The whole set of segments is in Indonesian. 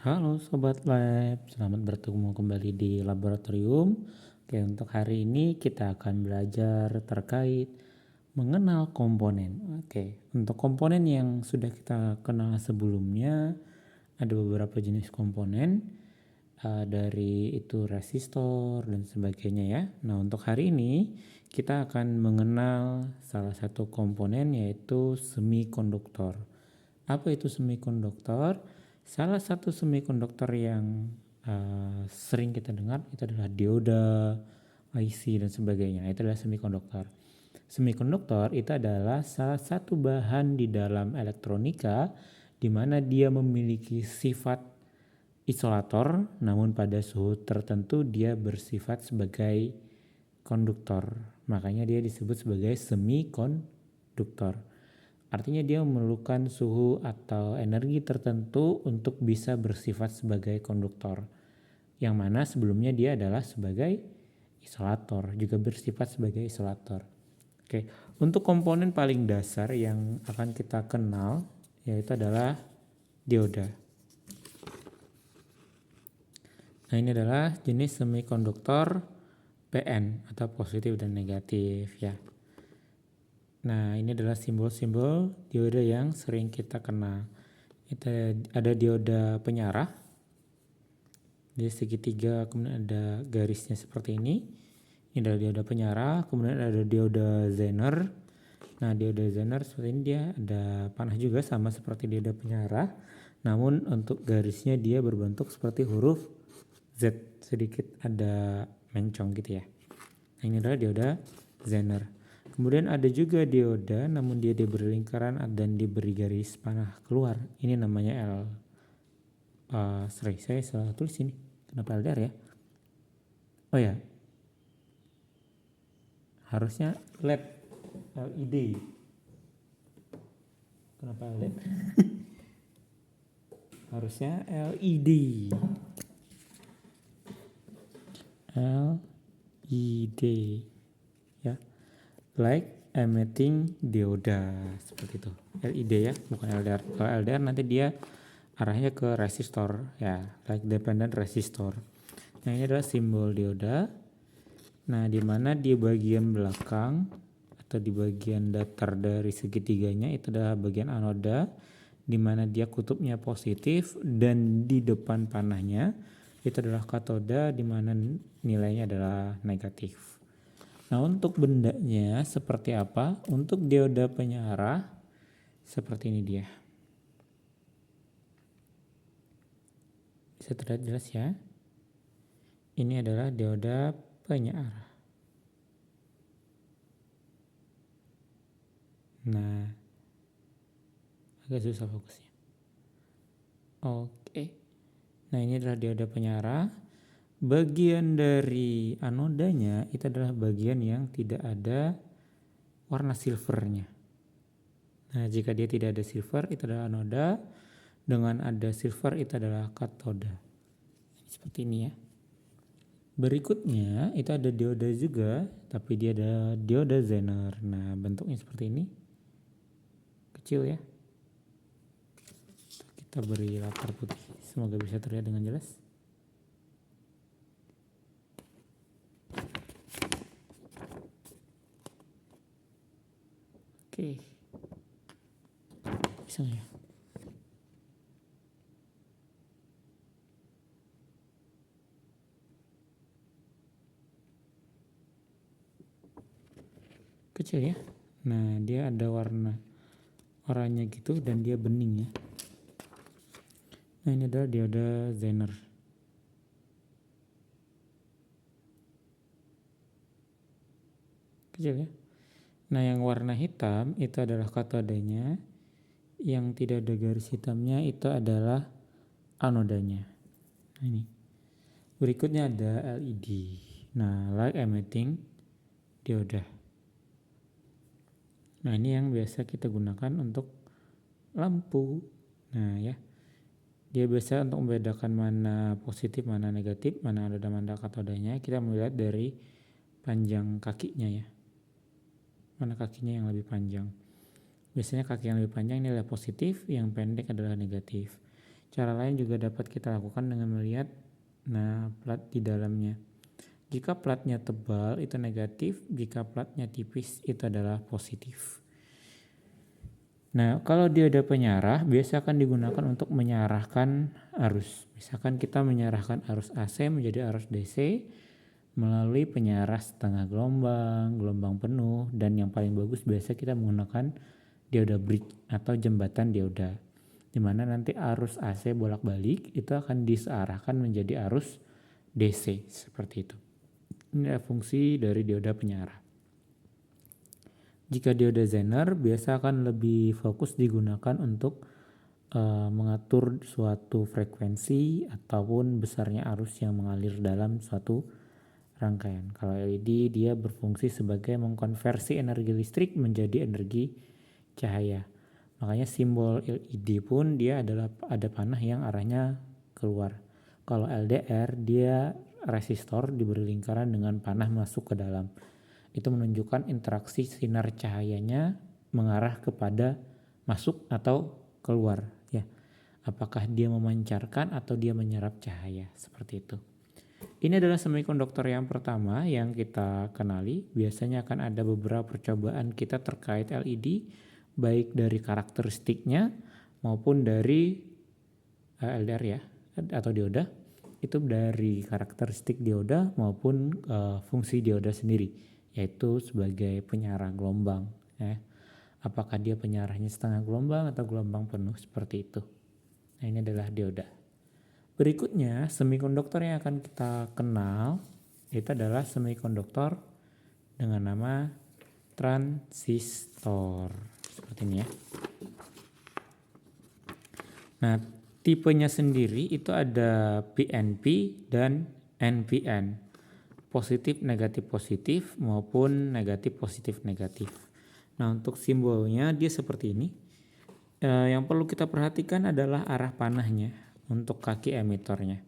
Halo Sobat Lab, selamat bertemu kembali di laboratorium. Oke, untuk hari ini kita akan belajar terkait mengenal komponen. Oke, untuk komponen yang sudah kita kenal sebelumnya, ada beberapa jenis komponen, dari itu resistor dan sebagainya ya. Nah, untuk hari ini kita akan mengenal salah satu komponen yaitu semikonduktor. Apa itu semikonduktor? Salah satu semikonduktor yang sering kita dengar itu adalah dioda, IC dan sebagainya. Itu adalah semikonduktor. Semikonduktor itu adalah salah satu bahan di dalam elektronika di mana dia memiliki sifat isolator, namun pada suhu tertentu dia bersifat sebagai konduktor. Makanya dia disebut sebagai semikonduktor. Artinya dia memerlukan suhu atau energi tertentu untuk bisa bersifat sebagai konduktor. Yang mana sebelumnya dia adalah sebagai isolator, juga bersifat sebagai isolator. Oke, untuk komponen paling dasar yang akan kita kenal yaitu adalah dioda. Nah, ini adalah jenis semikonduktor PN atau positif dan negatif ya. Nah, ini adalah simbol-simbol dioda yang sering kita kenal. Kita ada dioda penyarah, dia segitiga, kemudian ada garisnya seperti ini. Ini adalah dioda penyarah, kemudian ada dioda Zener. Nah, dioda Zener seperti ini, dia ada panah juga sama seperti dioda penyarah, namun untuk garisnya dia berbentuk seperti huruf Z, sedikit ada mencong gitu ya. Nah, ini adalah dioda Zener. Kemudian ada juga dioda namun dia diberi lingkaran dan diberi garis panah keluar. Ini namanya saya salah tulis ini. Kenapa LDR ya? Oh ya, harusnya LED. Kenapa LED? Harusnya LED. LED ya. Light emitting dioda seperti itu. LED ya, bukan LDR. Kalau LDR nanti dia arahnya ke resistor ya, light dependent resistor. Nah, ini adalah simbol dioda. Nah, di mana di bagian belakang atau di bagian datar dari segitiganya itu adalah bagian anoda, di mana dia kutubnya positif, dan di depan panahnya itu adalah katoda, di mana nilainya adalah negatif. Nah, untuk bendanya seperti apa? Untuk dioda penyarah seperti ini dia. Bisa terlihat jelas ya. Ini adalah dioda penyarah. Nah, agak susah fokusnya. Oke. Nah, ini adalah dioda penyarah. Bagian dari anodanya itu adalah bagian yang tidak ada warna silvernya. Nah, jika dia tidak ada silver itu adalah anoda, dengan ada silver itu adalah katoda. Seperti ini ya. Berikutnya itu ada dioda juga, tapi dia ada dioda Zener. Nah, bentuknya seperti ini. Kecil ya. Kita beri latar putih, semoga bisa terlihat dengan jelas. Oke. Bisa nggak ya? Kecil ya. Nah, dia ada warna oranye gitu dan dia bening ya. Nah, ini adalah dioda Zener. Kecil ya. Nah, yang warna hitam itu adalah katodanya. Yang tidak ada garis hitamnya itu adalah anodanya. Nah, ini. Berikutnya ada LED. Nah, light emitting dioda. Nah, ini yang biasa kita gunakan untuk lampu. Nah, ya. Dia biasa untuk membedakan mana positif, mana negatif, mana anoda, mana katodanya. Kita melihat dari panjang kakinya ya. Mana kakinya yang lebih panjang. Biasanya kaki yang lebih panjang ini adalah positif, yang pendek adalah negatif. Cara lain juga dapat kita lakukan dengan melihat plat di dalamnya. Jika platnya tebal itu negatif, jika platnya tipis itu adalah positif. Nah, kalau dioda penyarah biasa akan digunakan untuk menyarahkan arus. Misalkan kita menyarahkan arus AC menjadi arus DC melalui penyarah setengah gelombang, gelombang penuh, dan yang paling bagus biasa kita menggunakan dioda bridge atau jembatan dioda. Di mana nanti arus AC bolak-balik itu akan disearahkan menjadi arus DC seperti itu. Ini adalah fungsi dari dioda penyarah. Jika dioda Zener biasa akan lebih fokus digunakan untuk mengatur suatu frekuensi ataupun besarnya arus yang mengalir dalam suatu rangkaian. Kalau LED dia berfungsi sebagai mengkonversi energi listrik menjadi energi cahaya. Makanya simbol LED pun dia ada panah yang arahnya keluar. Kalau LDR dia resistor diberi lingkaran dengan panah masuk ke dalam. Itu menunjukkan interaksi sinar cahayanya mengarah kepada masuk atau keluar ya. Apakah dia memancarkan atau dia menyerap cahaya seperti itu. Ini adalah semikonduktor yang pertama yang kita kenali. Biasanya akan ada beberapa percobaan kita terkait LED baik dari karakteristiknya maupun dari LDR ya atau dioda. Itu dari karakteristik dioda maupun fungsi dioda sendiri, yaitu sebagai penyarah gelombang ya. Apakah dia penyarahnya setengah gelombang atau gelombang penuh seperti itu. Nah, ini adalah dioda. Berikutnya semikonduktor yang akan kita kenal itu adalah semikonduktor dengan nama transistor seperti ini ya. Nah, tipenya sendiri itu ada PNP dan NPN, positif negatif positif maupun negatif positif negatif. Nah, untuk simbolnya dia seperti ini. Yang perlu kita perhatikan adalah arah panahnya untuk kaki emitornya.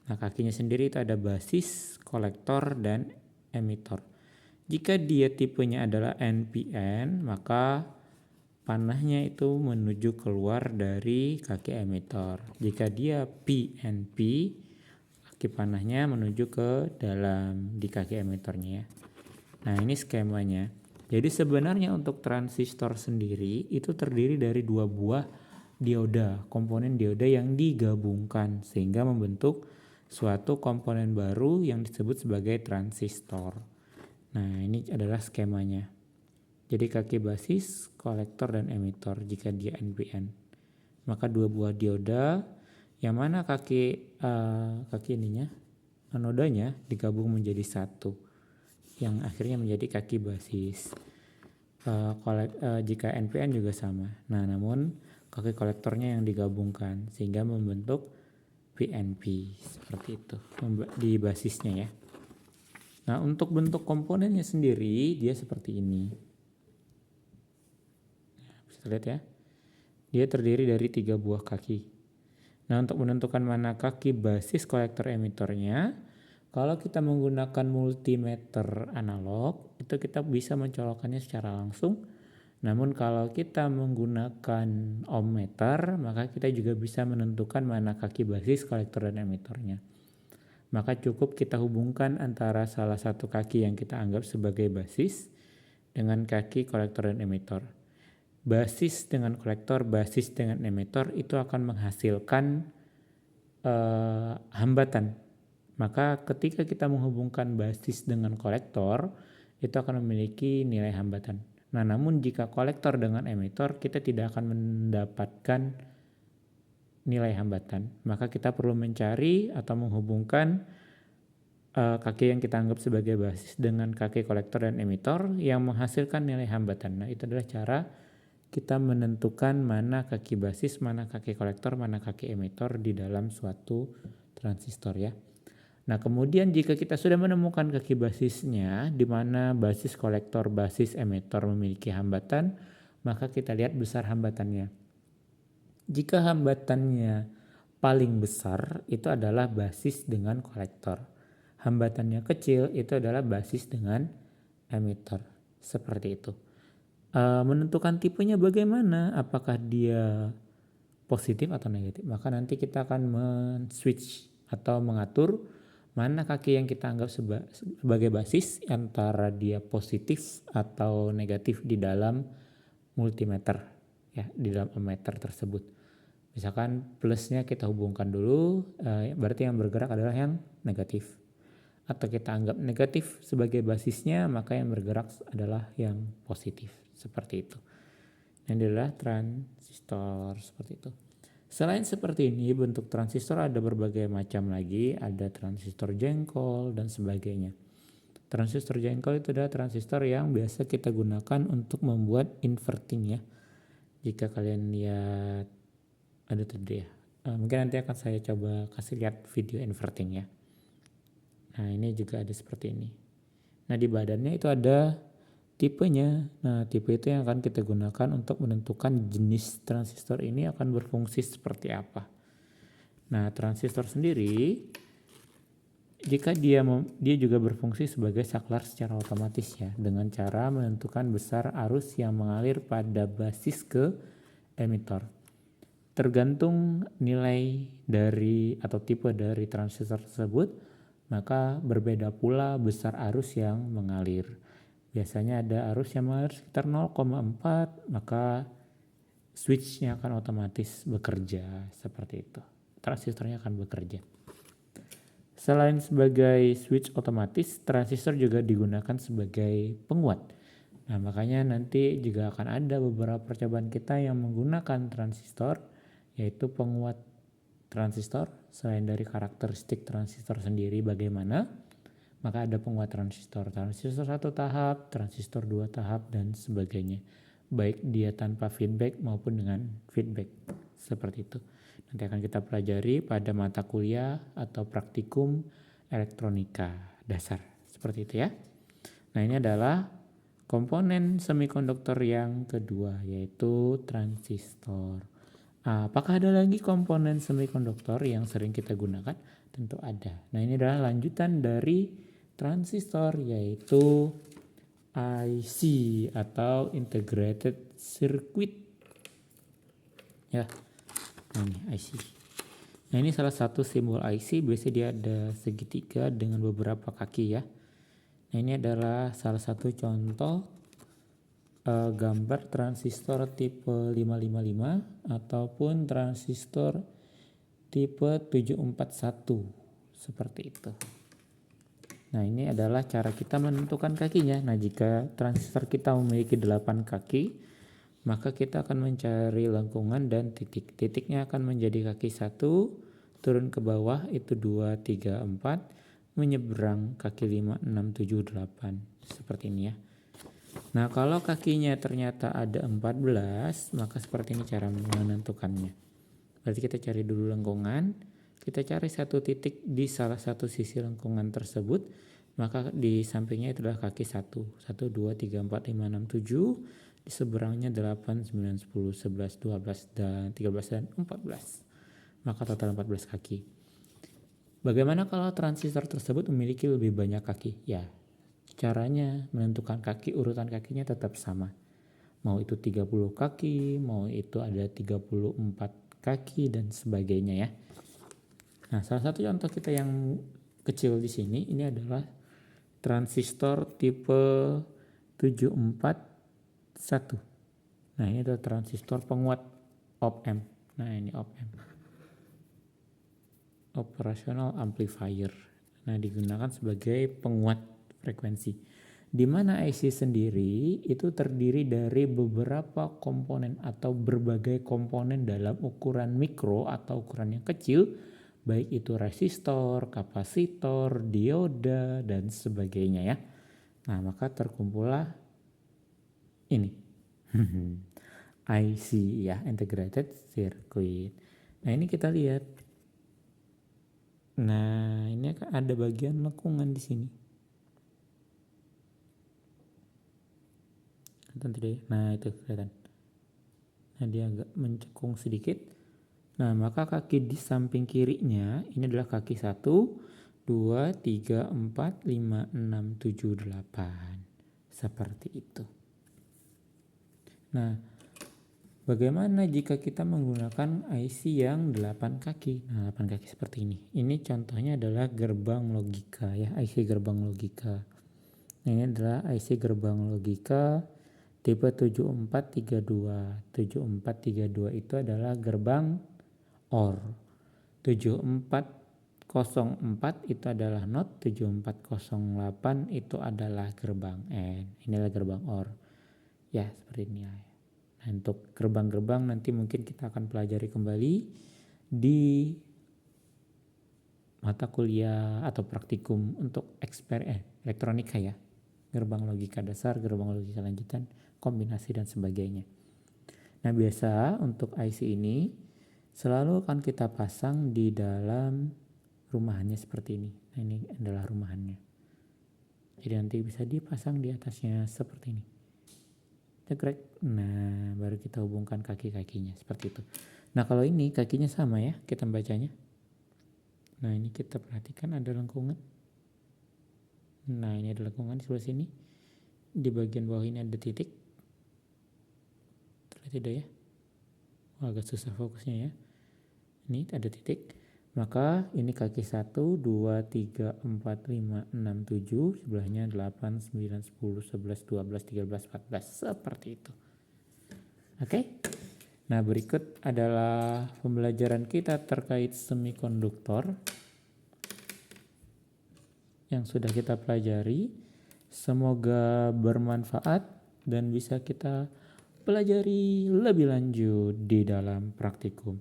Nah, kakinya sendiri itu ada basis, kolektor, dan emitor. Jika dia tipenya adalah NPN, maka panahnya itu menuju keluar dari kaki emitor. Jika dia PNP, kaki panahnya menuju ke dalam di kaki emitornya ya. Nah, ini skemanya. Jadi sebenarnya untuk transistor sendiri itu terdiri dari dua buah dioda, komponen dioda yang digabungkan sehingga membentuk suatu komponen baru yang disebut sebagai transistor. Nah, ini adalah skemanya. Jadi kaki basis, kolektor, dan emitor jika dia NPN. Maka dua buah dioda yang mana kaki ininya, anodanya digabung menjadi satu yang akhirnya menjadi kaki basis. Jika NPN juga sama. Nah, namun kaki kolektornya yang digabungkan sehingga membentuk PNP seperti itu di basisnya ya. Nah, untuk bentuk komponennya sendiri dia seperti ini. Bisa lihat ya. Dia terdiri dari 3 buah kaki. Nah, untuk menentukan mana kaki basis kolektor emitornya, kalau kita menggunakan multimeter analog, itu kita bisa mencolokkannya secara langsung. Namun kalau kita menggunakan ohmmeter, maka kita juga bisa menentukan mana kaki basis kolektor dan emitornya. Maka cukup kita hubungkan antara salah satu kaki yang kita anggap sebagai basis dengan kaki kolektor dan emitor. Basis dengan kolektor, basis dengan emitor itu akan menghasilkan hambatan. Maka ketika kita menghubungkan basis dengan kolektor, itu akan memiliki nilai hambatan. Nah, namun jika kolektor dengan emitor, kita tidak akan mendapatkan nilai hambatan. Maka kita perlu mencari atau menghubungkan kaki yang kita anggap sebagai basis dengan kaki kolektor dan emitor yang menghasilkan nilai hambatan. Nah, itu adalah cara kita menentukan mana kaki basis, mana kaki kolektor, mana kaki emitor di dalam suatu transistor ya. Nah, kemudian jika kita sudah menemukan kaki basisnya di mana basis kolektor, basis emitor memiliki hambatan, maka kita lihat besar hambatannya. Jika hambatannya paling besar itu adalah basis dengan kolektor. Hambatannya kecil itu adalah basis dengan emitor. Seperti itu. Menentukan tipenya bagaimana? Apakah dia positif atau negatif. Maka nanti kita akan men-switch atau mengatur mana kaki yang kita anggap sebagai basis antara dia positif atau negatif di dalam multimeter, ya, di dalam ammeter tersebut. Misalkan plusnya kita hubungkan dulu, berarti yang bergerak adalah yang negatif. Atau kita anggap negatif sebagai basisnya, maka yang bergerak adalah yang positif. Seperti itu. Ini adalah transistor, seperti itu. Selain seperti ini, bentuk transistor ada berbagai macam lagi. Ada transistor jengkol dan sebagainya. Transistor jengkol itu adalah transistor yang biasa kita gunakan untuk membuat inverting, ya. Jika kalian lihat, ada tadi ya. Mungkin nanti akan saya coba kasih lihat video inverting, ya. Nah, ini juga ada seperti ini. Nah, di badannya itu ada tipenya. Nah, tipe itu yang akan kita gunakan untuk menentukan jenis transistor ini akan berfungsi seperti apa. Nah, transistor sendiri, jika dia juga berfungsi sebagai saklar secara otomatis, ya, dengan cara menentukan besar arus yang mengalir pada basis ke emitor. Tergantung nilai dari atau tipe dari transistor tersebut, maka berbeda pula besar arus yang mengalir. Biasanya ada arus yang mengalir sekitar 0,4, maka switchnya akan otomatis bekerja seperti itu. Transistornya akan bekerja. Selain sebagai switch otomatis, transistor juga digunakan sebagai penguat. Nah, makanya nanti juga akan ada beberapa percobaan kita yang menggunakan transistor, yaitu penguat transistor. Selain dari karakteristik transistor sendiri bagaimana, maka ada penguat transistor 1 tahap, transistor 2 tahap, dan sebagainya. Baik dia tanpa feedback maupun dengan feedback. Seperti itu. Nanti akan kita pelajari pada mata kuliah atau praktikum elektronika dasar. Seperti itu, ya. Nah, ini adalah komponen semikonduktor yang kedua, yaitu transistor. Apakah ada lagi komponen semikonduktor yang sering kita gunakan? Tentu ada. Nah, ini adalah lanjutan dari transistor, yaitu IC atau integrated circuit, ya. Nah, ini IC. Nah, ini salah satu simbol IC. Biasanya dia ada segitiga dengan beberapa kaki, ya. Nah, ini adalah salah satu contoh gambar transistor tipe 555 ataupun transistor tipe 741, seperti itu. Nah, ini adalah cara kita menentukan kakinya. Nah, jika transistor kita memiliki 8 kaki, maka kita akan mencari lengkungan dan titik. Titiknya akan menjadi kaki 1, turun ke bawah itu 2, 3, 4, menyeberang kaki 5, 6, 7, 8. Seperti ini, ya. Nah, kalau kakinya ternyata ada 14, maka seperti ini cara menentukannya. Berarti kita cari dulu lengkungan, kita cari satu titik di salah satu sisi lengkungan tersebut, maka di sampingnya itu adalah kaki 1. 1, 2, 3, 4, 5, 6, 7, di seberangnya 8, 9, 10, 11, 12, dan 13, dan 14. Maka total 14 kaki. Bagaimana kalau transistor tersebut memiliki lebih banyak kaki? Ya, caranya menentukan kaki, urutan kakinya tetap sama. Mau itu 30 kaki, mau itu ada 34 kaki, dan sebagainya, ya. Nah, salah satu contoh kita yang kecil di sini, ini adalah transistor tipe 741. Nah, ini adalah transistor penguat op-amp. Nah, ini op-amp. Operational amplifier. Nah, digunakan sebagai penguat frekuensi. Di mana IC sendiri itu terdiri dari beberapa komponen atau berbagai komponen dalam ukuran mikro atau ukuran yang kecil, baik itu resistor, kapasitor, dioda, dan sebagainya, ya. Nah, maka terkumpullah ini IC, ya, integrated circuit. Nah, ini kita lihat. Nah, ini ada bagian lengkungan di sini. Nah, itu kelihatan. Nah, dia agak mencekung sedikit. Nah, maka kaki di samping kirinya ini adalah kaki 1, 2, 3, 4, 5, 6, 7, 8. Seperti itu. Nah, Bagaimana jika kita menggunakan IC yang 8 kaki? Nah, 8 kaki seperti ini. Ini contohnya adalah gerbang logika ya, IC gerbang logika. Nah, ini adalah IC gerbang logika tipe 7432. 7432 itu adalah gerbang OR. 7404 itu adalah NOT, 7408 itu adalah gerbang AND. Inilah gerbang OR. Ya, seperti ini ya. Nah, untuk gerbang-gerbang nanti mungkin kita akan pelajari kembali di mata kuliah atau praktikum untuk elektronika ya. Gerbang logika dasar, gerbang logika lanjutan, kombinasi dan sebagainya. Nah, biasa untuk IC ini selalu akan kita pasang di dalam rumahannya seperti ini. Nah, ini adalah rumahannya. Jadi nanti bisa dipasang di atasnya seperti ini. Cekrek. Nah, baru kita hubungkan kaki-kakinya seperti itu. Nah, kalau ini kakinya sama ya, kita bacanya. Nah, ini kita perhatikan ada lengkungan. Nah, ini ada lengkungan di sebelah sini. Di bagian bawah ini ada titik. Terlihat tidak ya? Agak susah fokusnya ya. Ini ada titik. Maka ini kaki 1, 2, 3, 4, 5, 6, 7. Sebelahnya 8, 9, 10, 11, 12, 13, 14. Seperti itu. Oke. Nah, berikut adalah pembelajaran kita terkait semikonduktor yang sudah kita pelajari. Semoga bermanfaat dan bisa kita pelajari lebih lanjut di dalam praktikum.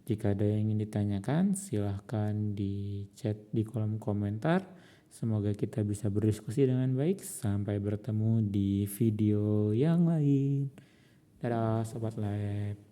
Jika ada yang ingin ditanyakan, silahkan di chat di kolom komentar. Semoga kita bisa berdiskusi dengan baik. Sampai bertemu di video yang lain. Dadah Sobat Lab.